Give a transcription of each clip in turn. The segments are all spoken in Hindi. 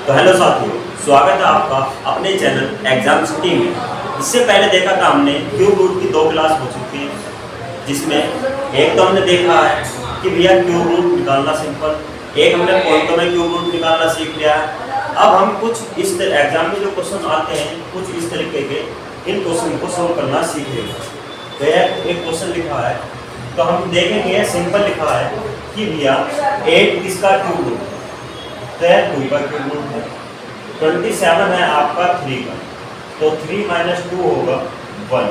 तो हेलो साथियों, स्वागत है आपका अपने चैनल एग्जाम सिटी में। इससे पहले देखा था हमने क्यूब रूट की 2 क्लास हो चुकी है, जिसमें एक तो हमने देखा है कि भैया क्यूब रूट निकालना सिंपल, एक हमने पॉइंटों में क्यूब रूट निकालना सीख लिया है। अब हम कुछ इस एग्जाम में जो क्वेश्चन आते हैं कुछ इस तरीके के, इन क्वेश्चन को सोल्व करना सीख लेंगे। तो एक क्वेश्चन लिखा है तो हम देखेंगे, सिंपल लिखा है कि भैया 8 किसका क्यूब रूट है, तो 2 का क्यूब रूट है। 27 है आपका 3 का, तो 3 - 2 होगा 1।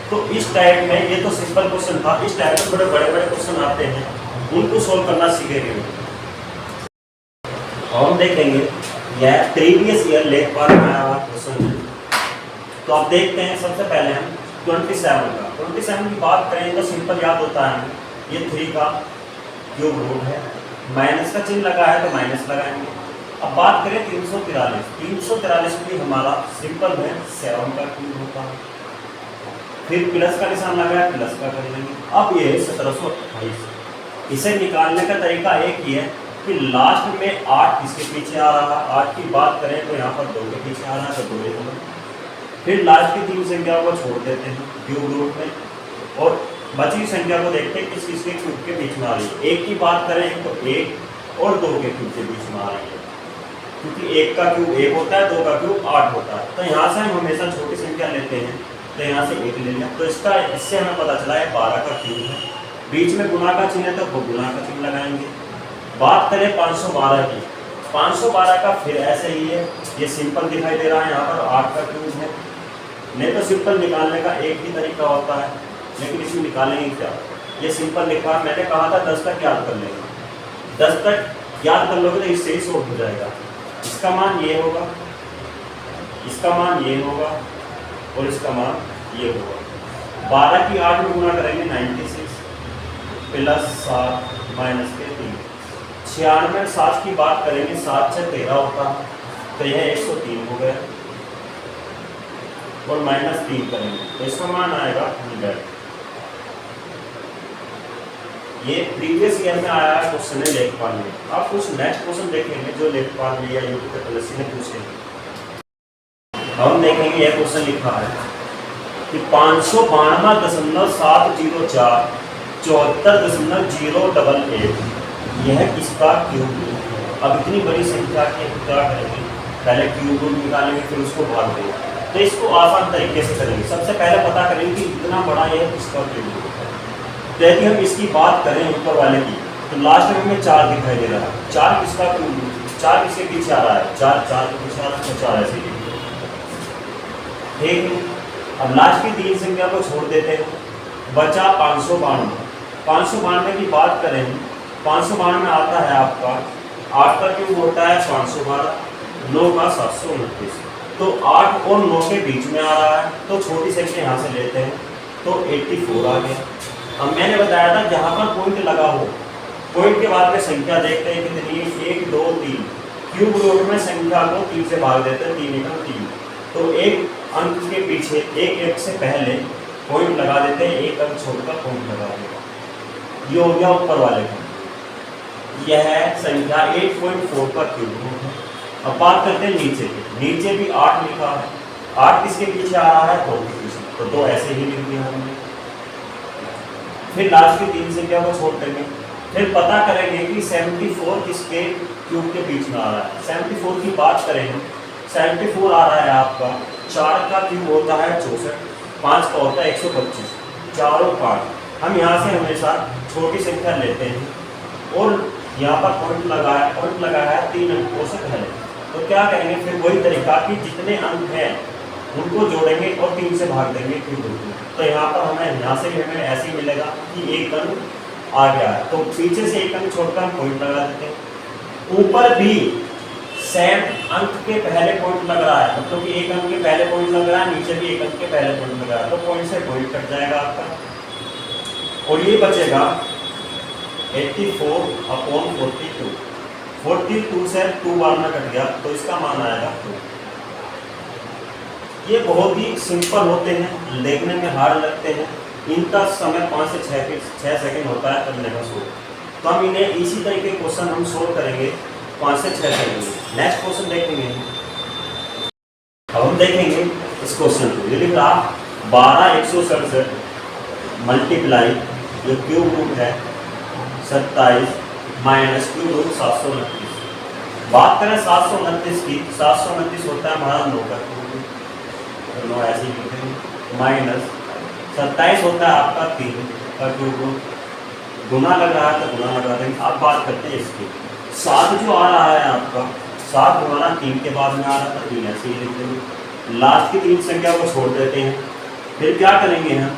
तो इस टाइप में, ये तो सिंपल क्वेश्चन था, इस टाइप में थोड़े बड़े बड़े क्वेश्चन आते हैं, उनको सोल्व करना सीखेंगे। और हम देखेंगे यह प्रीवियस ईयर लेखपाल में आया हुआ क्वेश्चन है। तो आप देखते हैं, सबसे पहले हम 27 की बात करें तो सिंपल याद होता है, ये 3 का क्यूब रूट है, माइनस का चिन्ह लगा है तो माइनस लगाएंगे। अब बात करें 343 भी हमारा सिंपल है, 7 का क्यूब होता है। फिर प्लस का निशान लगा है, प्लस का कर लेंगे। अब ये 1728, इसे निकालने का तरीका एक ही है कि लास्ट में 8 किसके पीछे आ रहा है। 8 की बात करें तो यहाँ पर 2 के पीछे आ रहा है, तो 2 लिख लो। फिर लास्ट की 3 संख्या को छोड़ देते हैं क्यूब रूट में, और बची संख्या को देखते हैं किस किसके क्यूब के बीच में आ रही है। 1 की बात करें तो 1 और 2 के क्यूब के बीच में आ रही है, क्योंकि 1 का क्यूब 1 होता है, 2 का क्यूब 8 होता है। तो यहाँ से हम हमेशा छोटी संख्या लेते हैं, तो यहाँ से 1 ले लिया, तो इससे हमें पता चला है 12 का क्यूब है। बीच में गुणा का चिन्ह है तो गुणा का चिन्ह लगाएंगे। बात करें 512 की, 512 का फिर ऐसे ही है, ये सिंपल दिखाई दे रहा है, यहाँ पर 8 का क्यूब है। नहीं तो सिंपल निकालने का एक ही तरीका होता है, लेकिन इसमें निकालेंगे क्या, ये सिंपल लिखा है। मैंने कहा था 10 तक याद कर लेना, 10 तक याद कर लोगे तो इससे ही सोल्व हो जाएगा। इसका मान ये होगा, इसका मान ये होगा, और इसका मान ये होगा। 12 की 8 में गुणा करेंगे 96 प्लस 7 माइनस के 3। 96 7 की बात करेंगे, 7 से 13 होता है, तो यह 103 हो गया, और -3 करेंगे तो इसका मान आएगा 100। ये प्रीवियस ईयर में आया क्वेश्चन है लेखपाल में। अब कुछ नेक्स्ट क्वेश्चन देखेंगे जो लेखपाल में या यूपी के पॉलिसी ने पूछे। हम देखेंगे यह क्वेश्चन लिखा है कि 592.704 74.088 यह किसका क्यूब रूट है। अब इतनी बड़ी संख्या के क्या करेंगे, पहले क्यूब रूट निकालेंगे फिर उसको भाग देंगे। तो इसको आसान तरीके से करेंगे, सबसे पहले पता करेंगे कि इतना बड़ा यह किसका क्यूब रूट है। तो यदि हम इसकी बात करें ऊपर वाले की, तो लास्ट में हमें 4 दिखाई दे रहा है। 4 किसका क्यूब रूट, 4 किसके पीछे आ रहा है, 4 के पीछे आ रहा है, तो 4 ऐसे ही ठीक है। अब लास्ट की 3 संख्या को छोड़ देते हैं, बचा 592 की बात करें, 592 में आता है आपका 8 का क्यूब होता है 512, 9 का 729, तो 8 और 9 के बीच में आ रहा है, तो छोटी संख्या यहाँ से लेते हैं, तो 84 आ गया। अब मैंने बताया था जहाँ पर पॉइंट लगा हो, पॉइंट के बाद में संख्या देखते हैं कितनी, 1 2 3, क्यूब रूट में संख्या को 3 से भाग देते हैं, 3 × 3, तो एक अंक के पीछे एक से पहले पॉइंट लगा देते हैं, एक अंक छोड़कर पॉइंट लगा देते। ये हो गया ऊपर वाले का, यह संख्या 8.4 का क्यूब रूट है। अब बात करते हैं नीचे की, नीचे भी 8 लिखा है, 8 किसके पीछे आ रहा है, 2 के पीछे, तो 2 ऐसे ही लिख दिया हमने। फिर लास्ट की 3 संख्या को छोड़ देंगे, फिर पता करेंगे कि 74 किसके क्यूब के बीच में आ रहा है। 74 की बात करें, 74 आ रहा है आपका, 4 का क्यूब होता है 64, 5 का होता है 125, 4 और 5। हम यहाँ से हमेशा छोटी संख्या लेते हैं, और यहाँ पर पॉइंट लगा है 3 अंकों से पहले, तो क्या करेंगे, फिर वही तरीका कि जितने अंक हैं उनको जोड़ेंगे और 3 से भाग देंगे क्यूब रूट में। तो यहाँ पर हमें यहाँ से भी हमें ऐसे ही मिलेगा कि 1 अंक आ गया है, तो पीछे से 1 अंक छोड़कर हम पॉइंट लगा देते हैं। ऊपर भी सेम अंक के पहले पॉइंट लग रहा है, मतलब कि 1 अंक के पहले पॉइंट लग रहा है, नीचे भी 1 अंक के पहले पॉइंट लग रहा है, तो पॉइंट से पॉइंट कट जाएगा आपका, और ये बचेगा 84/42। 42 से 2 बार में कट गया, तो इसका मान आएगा 2। ये बहुत ही सिंपल होते हैं, देखने में हार्ड लगते हैं, इनका समय 5 से 6 सेकंड होता है करने का सोल्व। तो हम इन्हें इसी तरीके क्वेश्चन हम सोल्व करेंगे 5 से 6 सेकंड। नेक्स्ट क्वेश्चन देखेंगे। अब हम देखेंगे इस क्वेश्चन को। ये लिख रहा 12 मल्टीप्लाई जो क्यूब रूट है 27 माइनस क्यूब रूट 729। बात करें 729 की, 729 होता है हमारा 9 का क्यूब, तो 9 ऐसे ही लिखेंगे, माइनस 27 होता है आपका 3 का क्यूब रूट, गुना लग रहा है तो गुना लगा देंगे। अब बात करते हैं इसकी। 7 जो आ रहा है आपका, 7 गुना 3 के बाद में आ रहा था, 3 ऐसे ही लिख देंगे। लास्ट की 3 संख्या को छोड़ देते हैं। फिर क्या करेंगे हम,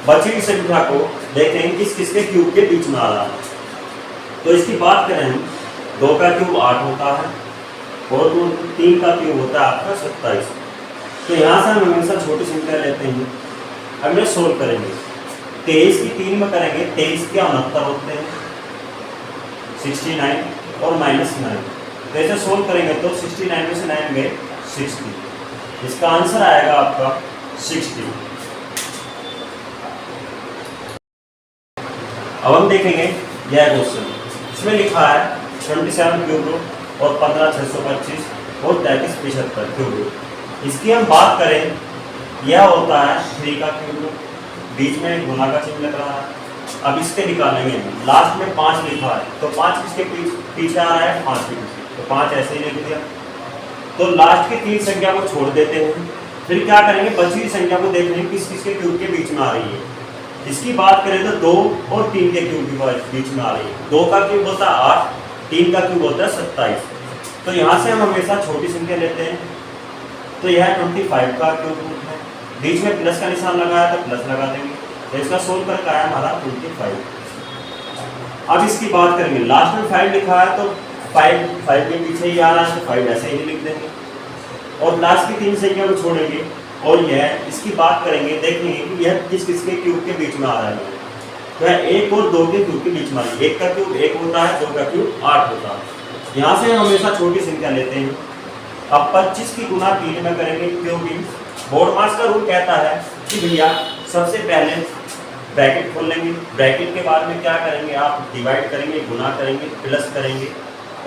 बची हुई संख्या को देखेंगे किस किसके क्यूब के बीच में आ रहा है। तो इसकी बात करें हम, 2 का क्यूब 8 होता है और 3 का क्यूब होता है आपका 27। तो यहाँ से हम हमेशा छोटी संख्या लेते हैं। अब ये सोल्व करेंगे। 23 की 3 में करेंगे, 23 के 69 होते हैं, 69 और -9। तो ऐसे सोल्व करेंगे तो 69 में से 9 गए 60। इसका आंसर आएगा आपका 60। अब हम देखेंगे यह क्वेश्चन। इसमें लिखा है 27 क्यूब रूट और 15 625 और 33 75 क्यूब रूट। इसकी हम बात करें, यह होता है 3 का क्यूब रूट, बीच में गुना का चिन्ह लग रहा है। अब इसके निकालेंगे, लास्ट में 5 लिखा है तो 5 किसके पीछे आ रहा है, 5 के पीछे, तो 5 ऐसे ही लिख दिया। तो लास्ट की 3 संख्या को छोड़ देते हैं। फिर क्या करेंगे, बची हुई संख्या को देख लेंगे किस किसके क्यूब के बीच में आ रही है। इसकी बात करें तो 2 और 3 के क्यूब के बीच में आ रही है। 2 का क्यूब होता है 8, 3 का क्यूब होता है 27। तो यहाँ से हम हमेशा छोटी संख्या लेते हैं। तो यह 25 का क्यूब रूट है, बीच में प्लस का निशान लगाया तो प्लस लगा देंगे। तो इसका सोल्व करके आया हमारा 25। अब इसकी बात करेंगे, लास्ट में 5 लिखा है तो 5 के पीछे ही आ रहा है तो 5 ऐसे ही लिख देंगे और लास्ट की 3 संख्या को छोड़ेंगे। और यह इसकी बात करेंगे, देखेंगे कि यह किस किसके क्यूब के बीच में आ रहा है। तो यह 1 और 2 के क्यूब के बीच में आ रही है। 1 का क्यूब 1 होता है, 2 का क्यूब 8 होता है। यहाँ से हम हमेशा छोटी संख्या लेते हैं। अब 25 की गुना 3 में करेंगे क्योंकि बोर्ड मास का रूल कहता है कि भैया सबसे पहले ब्रैकेट खोल लेंगे, ब्रैकेट के बाद में क्या करेंगे, आप डिवाइड करेंगे, गुना करेंगे, प्लस करेंगे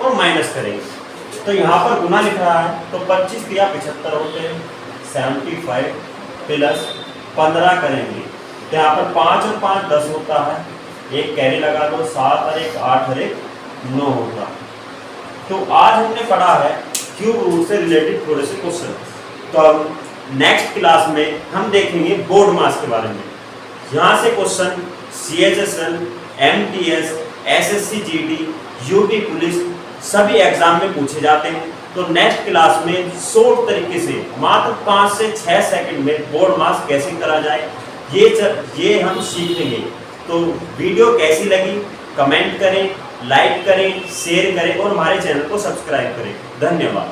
और माइनस करेंगे। तो यहाँ पर गुना लिख रहा है तो 25 दिया 75 होते हैं, 75 प्लस 15 करेंगे तो यहाँ पर 5 और 5 10 होता है, एक कैरी लगा दो, 7 और 1 8 और 1 9 होता है। तो आज हमने पढ़ा है क्यूब रूट से रिलेटेड थोड़े से क्वेश्चन। तो अब नेक्स्ट क्लास में हम देखेंगे बोर्ड मास के बारे में। यहाँ से question CHSL, MTS, SSC GD, UP police सभी एग्जाम में पूछे जाते हैं। तो नेक्स्ट क्लास में शॉर्ट तरीके से मात्र 5 से 6 सेकंड में बोर्ड मास कैसे करा जाए ये हम सीखेंगे। तो वीडियो कैसी लगी कमेंट करें, लाइक करें, शेयर करें और हमारे चैनल को सब्सक्राइब करें। धन्यवाद।